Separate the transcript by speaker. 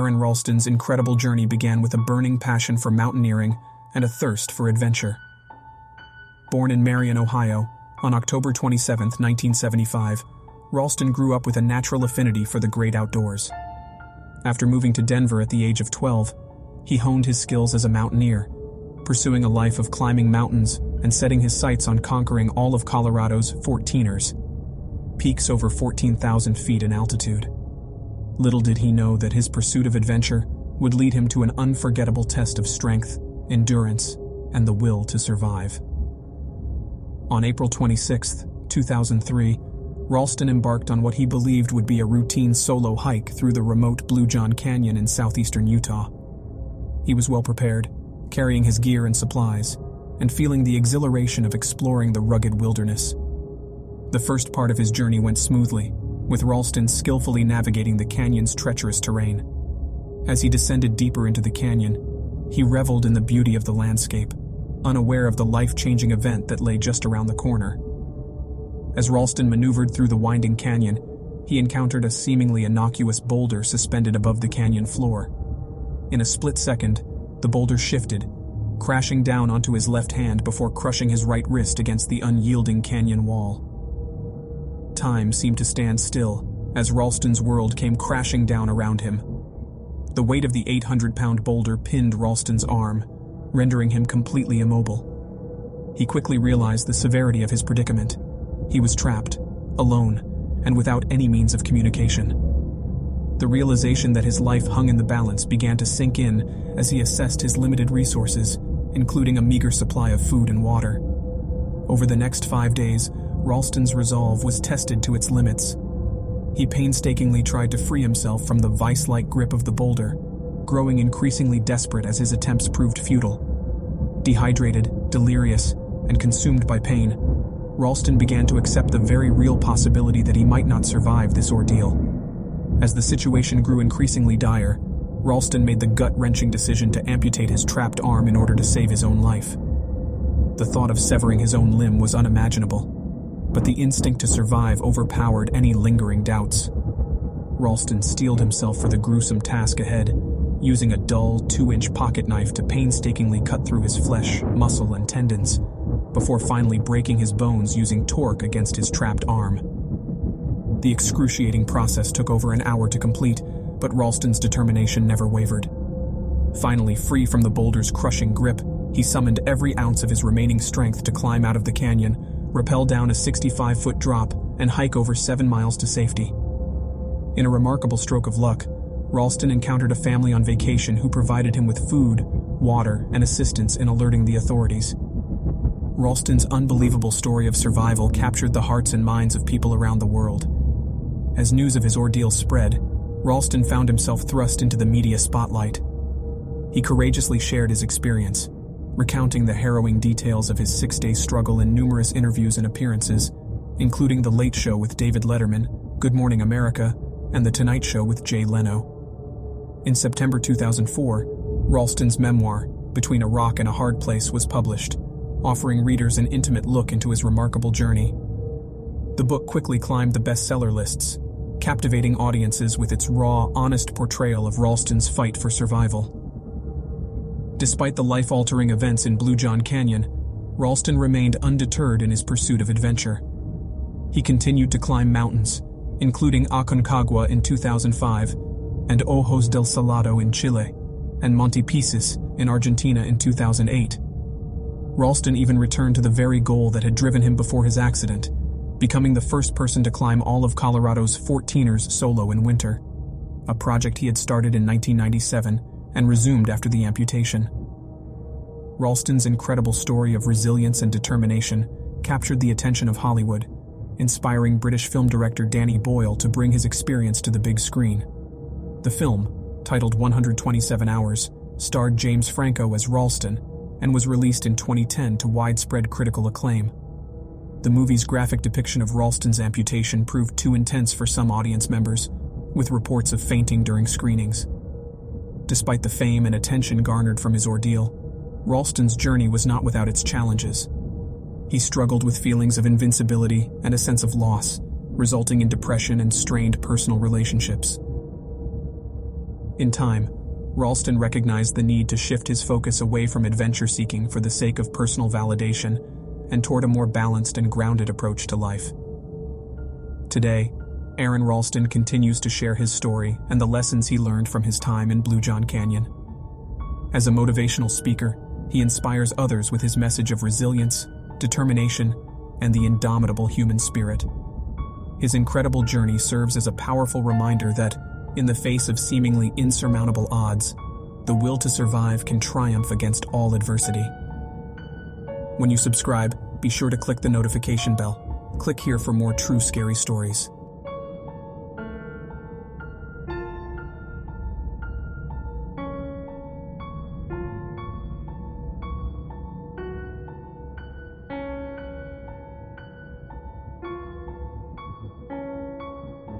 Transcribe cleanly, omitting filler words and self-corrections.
Speaker 1: Aron Ralston's incredible journey began with a burning passion for mountaineering and a thirst for adventure. Born in Marion, Ohio, on October 27, 1975, Ralston grew up with a natural affinity for the great outdoors. After moving to Denver at the age of 12, he honed his skills as a mountaineer, pursuing a life of climbing mountains and setting his sights on conquering all of Colorado's 14ers, peaks over 14,000 feet in altitude. Little did he know that his pursuit of adventure would lead him to an unforgettable test of strength, endurance, and the will to survive. On April 26, 2003, Ralston embarked on what he believed would be a routine solo hike through the remote Blue John Canyon in southeastern Utah. He was well prepared, carrying his gear and supplies, and feeling the exhilaration of exploring the rugged wilderness. The first part of his journey went smoothly, with Ralston skillfully navigating the canyon's treacherous terrain. As he descended deeper into the canyon, he reveled in the beauty of the landscape, unaware of the life-changing event that lay just around the corner. As Ralston maneuvered through the winding canyon, he encountered a seemingly innocuous boulder suspended above the canyon floor. In a split second, the boulder shifted, crashing down onto his left hand before crushing his right wrist against the unyielding canyon wall. Time seemed to stand still as Ralston's world came crashing down around him. The weight of the 800-pound boulder pinned Ralston's arm, rendering him completely immobile. He quickly realized the severity of his predicament. He was trapped, alone, and without any means of communication. The realization that his life hung in the balance began to sink in as he assessed his limited resources, including a meager supply of food and water. Over the next 5 days, Ralston's resolve was tested to its limits. He painstakingly tried to free himself from the vice-like grip of the boulder, growing increasingly desperate as his attempts proved futile. Dehydrated, delirious, and consumed by pain, Ralston began to accept the very real possibility that he might not survive this ordeal. As the situation grew increasingly dire, Ralston made the gut-wrenching decision to amputate his trapped arm in order to save his own life. The thought of severing his own limb was unimaginable, but the instinct to survive overpowered any lingering doubts. Ralston steeled himself for the gruesome task ahead, using a dull 2-inch pocket knife to painstakingly cut through his flesh, muscle, and tendons, before finally breaking his bones using torque against his trapped arm. The excruciating process took over an hour to complete, but Ralston's determination never wavered. Finally, free from the boulder's crushing grip, he summoned every ounce of his remaining strength to climb out of the canyon, rappel down a 65-foot drop, and hike over 7 miles to safety. In a remarkable stroke of luck, Ralston encountered a family on vacation who provided him with food, water, and assistance in alerting the authorities. Ralston's unbelievable story of survival captured the hearts and minds of people around the world. As news of his ordeal spread, Ralston found himself thrust into the media spotlight. He courageously shared his experience, recounting the harrowing details of his 6-day struggle in numerous interviews and appearances, including The Late Show with David Letterman, Good Morning America, and The Tonight Show with Jay Leno. In September 2004, Ralston's memoir, Between a Rock and a Hard Place, was published, offering readers an intimate look into his remarkable journey. The book quickly climbed the bestseller lists, captivating audiences with its raw, honest portrayal of Ralston's fight for survival. Despite the life-altering events in Blue John Canyon, Ralston remained undeterred in his pursuit of adventure. He continued to climb mountains, including Aconcagua in 2005, and Ojos del Salado in Chile, and Monte Pisis in Argentina in 2008. Ralston even returned to the very goal that had driven him before his accident, becoming the first person to climb all of Colorado's 14ers solo in winter, a project he had started in 1997 and resumed after the amputation. Ralston's incredible story of resilience and determination captured the attention of Hollywood, inspiring British film director Danny Boyle to bring his experience to the big screen. The film, titled 127 Hours, starred James Franco as Ralston and was released in 2010 to widespread critical acclaim. The movie's graphic depiction of Ralston's amputation proved too intense for some audience members, with reports of fainting during screenings. Despite the fame and attention garnered from his ordeal, Ralston's journey was not without its challenges. He struggled with feelings of invincibility and a sense of loss, resulting in depression and strained personal relationships. In time, Ralston recognized the need to shift his focus away from adventure-seeking for the sake of personal validation and toward a more balanced and grounded approach to life. Today, Aron Ralston continues to share his story and the lessons he learned from his time in Blue John Canyon. As a motivational speaker, he inspires others with his message of resilience, determination, and the indomitable human spirit. His incredible journey serves as a powerful reminder that, in the face of seemingly insurmountable odds, the will to survive can triumph against all adversity. When you subscribe, be sure to click the notification bell. Click here for more true scary stories.